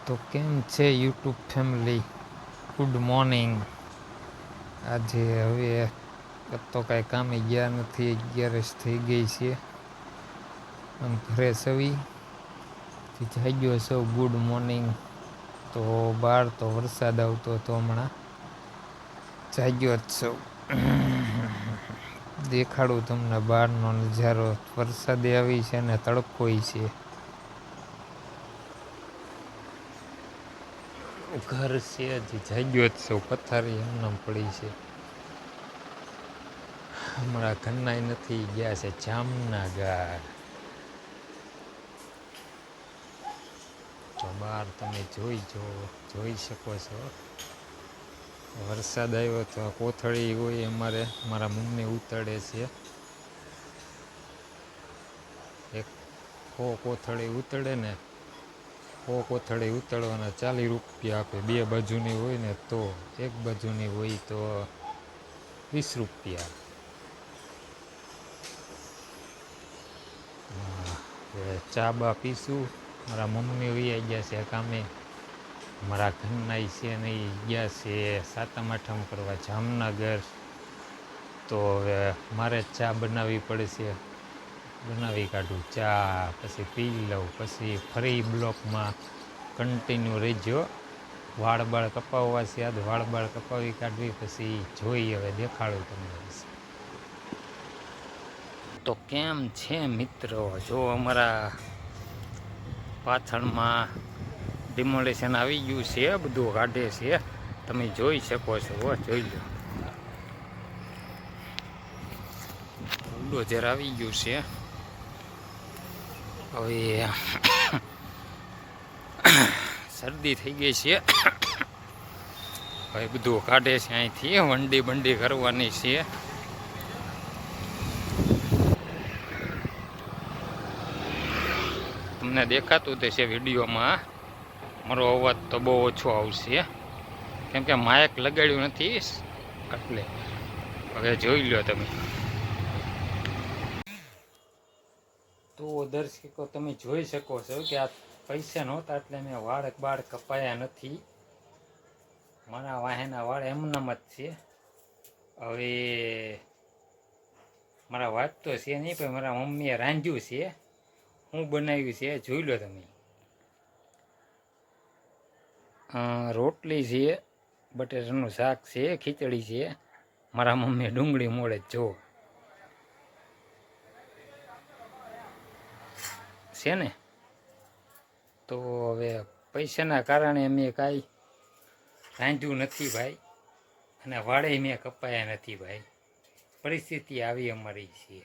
તો કેમ છે યુટ્યુબ ફેમિલી? Good morning. આજે હવે તો કાંઈ કામે ગયા નથી, 11 થઈ ગઈ છે અને ઘરે સવી જાગ્યો સૌ. Good morning. તો બહાર તો વરસાદ આવતો હતો, હમણાં જાગ્યો જ સૌ. દેખાડું તમને બહારનો નજારો. વરસાદે આવી છે ને તડકોય છે. ઘર છે હજી જાગ્યો જ સૌ. પથારી એમને પડી છે. હમણાં ઘરના નથી, ગયા છે જામનગર. તો બહાર તમે જોઈ શકો છો. વરસાદ આવ્યો તો કોથળી હોય અમારે, મારા મમ્મી ઉતળે છે. એક કોથળી ઉતળે ને, કોથળી ઉતળવાના 40 રૂપિયા આપે. 2 બાજુની હોય ને તો, એક બાજુની હોય તો 20 રૂપિયા. ચા બા પીશું. મારા મમ્મી વૈયા ગયા છે કામે. મારા ઘરના છે ને એ ગયા છે સાતમ આઠમ કરવા જામનગર. તો હવે મારે ચા બનાવવી પડશે. બનાવી કાઢું ચા, પછી પી લઉં, પછી ફરી બ્લોકમાં કન્ટિન્યુ રહેજો. વાળ બાળ કપાવવા છે, આજ વાળ બાળ કપાવી કાઢવી, પછી જોઈ હવે દેખાડું તમને. તો કેમ છે મિત્રો? જો અમારા પાછળમાં ડિમોલેશન આવી ગયું છે, બધું કાઢે છે, તમે જોઈ શકો છો. જોઈ લો, બુલડોઝર આવી ગયું છે. હવે શરદી થઈ ગઈ છે. હવે બધું કાઢે છે અહીંથી. વંડી બંડી કરવાની છે. તમને દેખાતું તે છે વિડીયોમાં. મારો અવાજ તો બહુ ઓછો આવશે, કેમ કે માઇક લગાડ્યું નથી એટલે. હવે જોઈ લો તમે. તો દર્શકો તમે જોઈ શકો છો કે આ પૈસા નહોતા એટલે મેં વાળ કપાયા નથી. મારા વાહેના વાળ એમનામ જ છે. હવે મારા વાત તો છે નહીં, પણ મારા મમ્મીએ રાંધ્યું છે. હું બનાવ્યું છે જોઈ લો તમે. રોટલી છે, બટેટાનું શાક છે, ખીચડી છે. મારા મમ્મીએ ડુંગળી મોળે જો છે ને. તો હવે પૈસાના કારણે મેં કાંઈ રાંધ્યું નથી ભાઈ, અને વાળે મેં કપાયા નથી ભાઈ. પરિસ્થિતિ આવી અમારી છે.